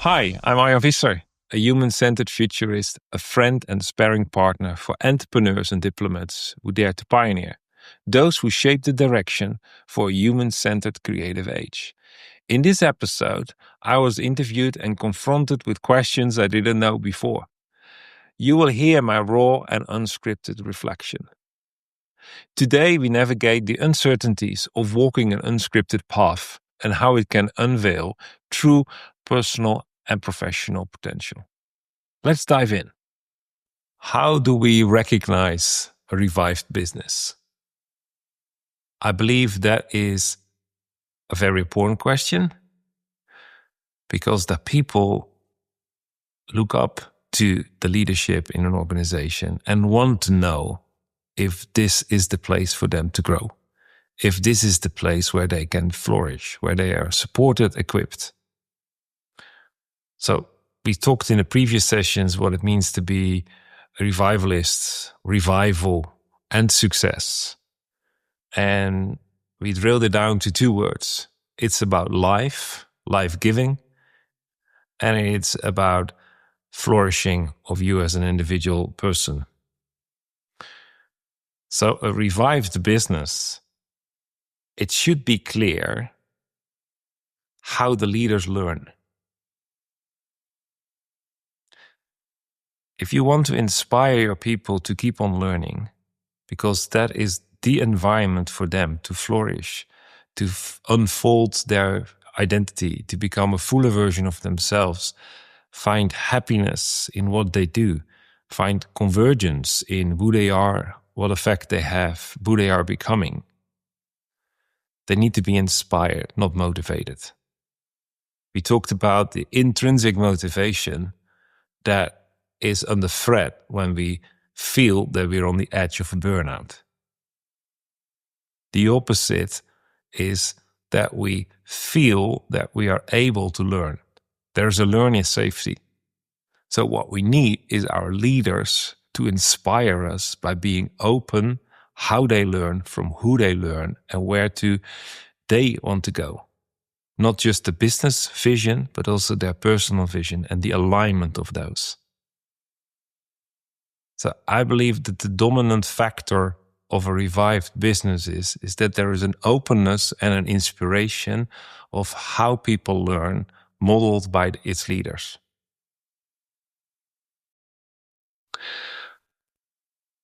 Hi, I'm Arjan Visser, a human-centered futurist, a friend and sparring partner for entrepreneurs and diplomats who dare to pioneer, those who shape the direction for a human-centered creative age. In this episode, I was interviewed and confronted with questions I didn't know before. You will hear my raw and unscripted reflection. Today, we navigate the uncertainties of walking an unscripted path and how it can unveil true personal and professional potential. Let's dive in. How do we recognize a revived business? I believe that is a very important question because the people look up to the leadership in an organization and want to know if this is the place for them to grow, if this is the place where they can flourish, where they are supported, equipped. So we talked in the previous sessions what it means to be a revivalist, revival, and success. And we drilled it down to two words. It's about life giving, and it's about flourishing of you as an individual person. So a revived business, it should be clear how the leaders learn. If you want to inspire your people to keep on learning, because that is the environment for them to flourish, to unfold their identity, to become a fuller version of themselves, find happiness in what they do, find convergence in who they are, what effect they have, who they are becoming. They need to be inspired, not motivated. We talked about the intrinsic motivation that is under threat when we feel that we're on the edge of a burnout. The opposite is that we feel that we are able to learn. There's a learning safety. So what we need is our leaders to inspire us by being open how they learn, from who they learn, and where they want to go. Not just the business vision, but also their personal vision and the alignment of those. So I believe that the dominant factor of a revived business is that there is an openness and an inspiration of how people learn, modeled by its leaders.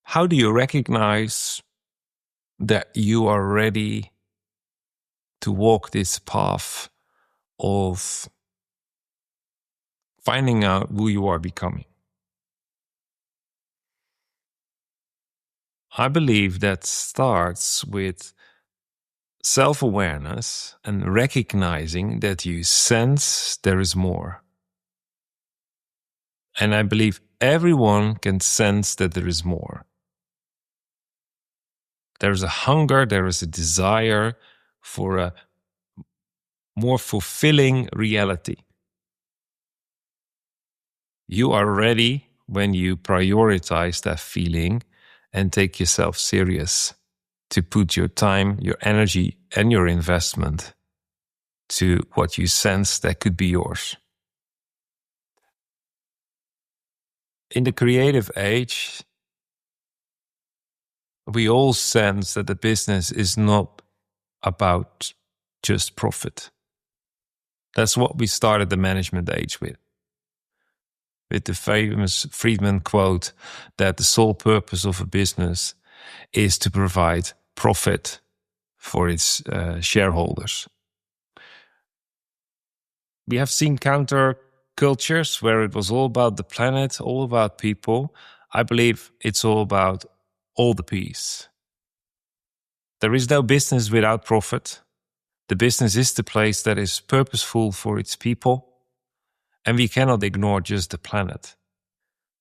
How do you recognize that you are ready to walk this path of finding out who you are becoming? I believe that starts with self-awareness and recognizing that you sense there is more. And I believe everyone can sense that there is more. There is a hunger, there is a desire for a more fulfilling reality. You are ready when you prioritize that feeling and take yourself serious to put your time, your energy, and your investment to what you sense that could be yours. In the creative age, we all sense that the business is not about just profit. That's what we started the management age with the famous Friedman quote that the sole purpose of a business is to provide profit for its shareholders. We have seen counter cultures where it was all about the planet, all about people. I believe it's all about all the peace. There is no business without profit. The business is the place that is purposeful for its people. And we cannot ignore just the planet.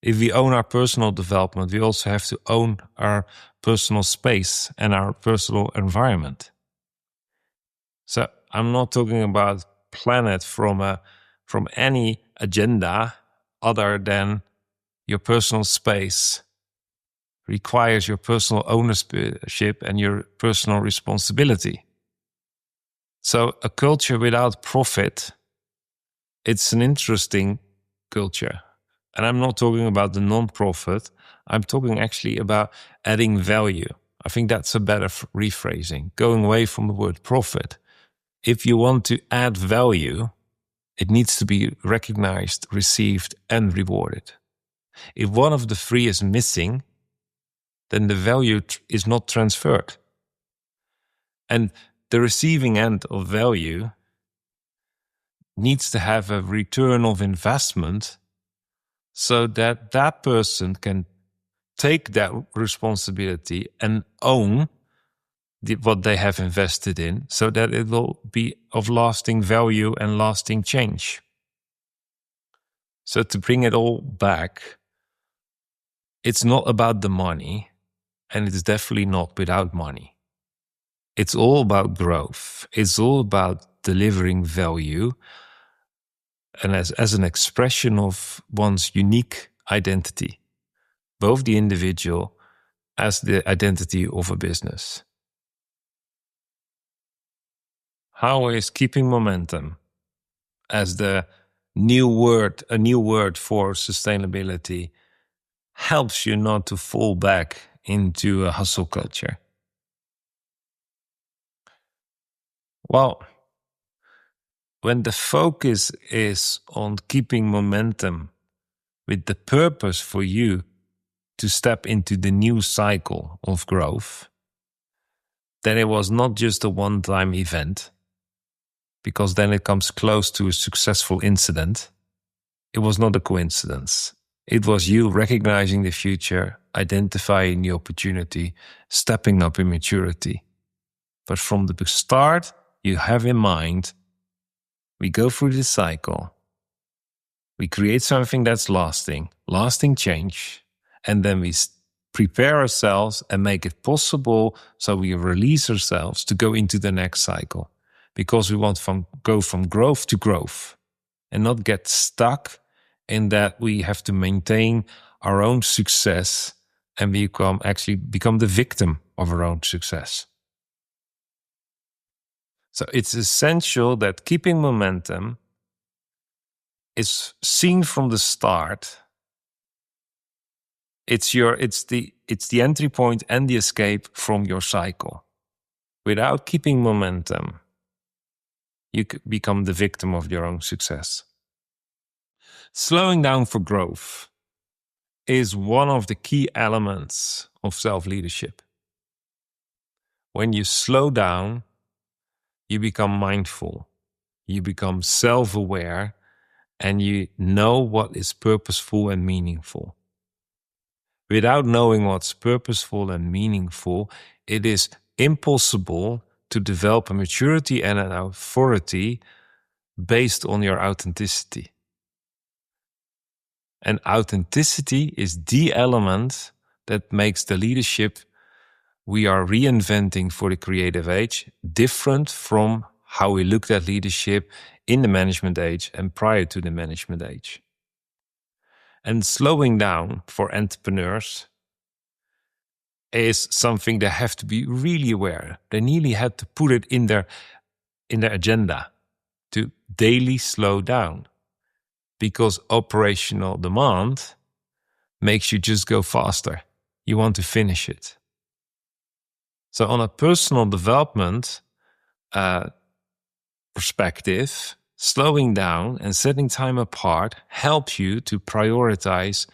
If we own our personal development, we also have to own our personal space and our personal environment. So I'm not talking about planet from any agenda other than your personal space requires your personal ownership and your personal responsibility. So a culture without profit It's an interesting culture. And I'm not talking about the non-profit. I'm talking actually about adding value. I think that's a better rephrasing, going away from the word profit. If you want to add value, it needs to be recognized, received, and rewarded. If one of the three is missing, then the value is not transferred. And the receiving end of value needs to have a return of investment so that that person can take that responsibility and own what they have invested in so that it will be of lasting value and lasting change. So to bring it all back, it's not about the money, and it's definitely not without money. It's all about growth. It's all about delivering value and as an expression of one's unique identity, both the individual as the identity of a business. How is keeping momentum as the new word, a new word for sustainability, helps you not to fall back into a hustle culture? Well, when the focus is on keeping momentum with the purpose for you to step into the new cycle of growth, then it was not just a one-time event, because then it comes close to a successful incident. It was not a coincidence. It was you recognizing the future, identifying the opportunity, stepping up in maturity. But from the start, you have in mind, we go through this cycle, we create something that's lasting change, and then we prepare ourselves and make it possible so we release ourselves to go into the next cycle. Because we want to go from growth to growth and not get stuck in that we have to maintain our own success and become the victim of our own success. So it's essential that keeping momentum is seen from the start. It's the entry point and the escape from your cycle. Without keeping momentum, you become the victim of your own success. Slowing down for growth is one of the key elements of self-leadership. When you slow down, you become mindful, you become self-aware, and you know what is purposeful and meaningful. Without knowing what's purposeful and meaningful, it is impossible to develop a maturity and an authority based on your authenticity. And authenticity is the element that makes the leadership we are reinventing for the creative age different from how we looked at leadership in the management age and prior to the management age. And slowing down for entrepreneurs is something they have to be really aware. They nearly had to put it in their agenda to daily slow down, because operational demand makes you just go faster. You want to finish it. So on a personal development perspective, slowing down and setting time apart helps you to prioritize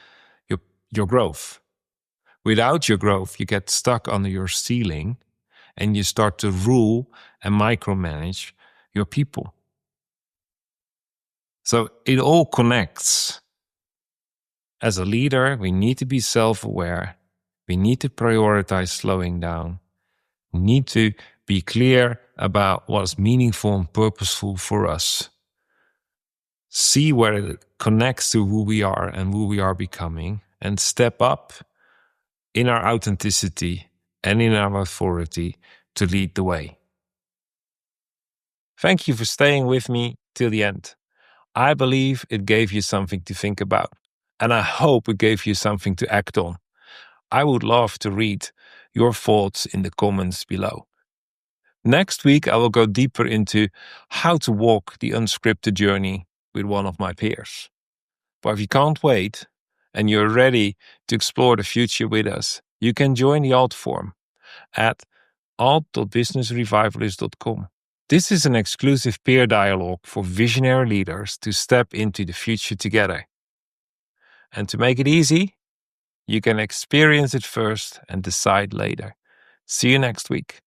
your growth. Without your growth, you get stuck under your ceiling and you start to rule and micromanage your people. So it all connects. As a leader, we need to be self-aware. We need to prioritize slowing down. We need to be clear about what's meaningful and purposeful for us. See where it connects to who we are and who we are becoming, and step up in our authenticity and in our authority to lead the way. Thank you for staying with me till the end. I believe it gave you something to think about, and I hope it gave you something to act on. I would love to read your thoughts in the comments below. Next week, I will go deeper into how to walk the unscripted journey with one of my peers. But if you can't wait and you're ready to explore the future with us, you can join the A.L.T forum at alt.businessrevivalist.com. This is an exclusive peer dialogue for visionary leaders to step into the future together. And to make it easy, you can experience it first and decide later. See you next week.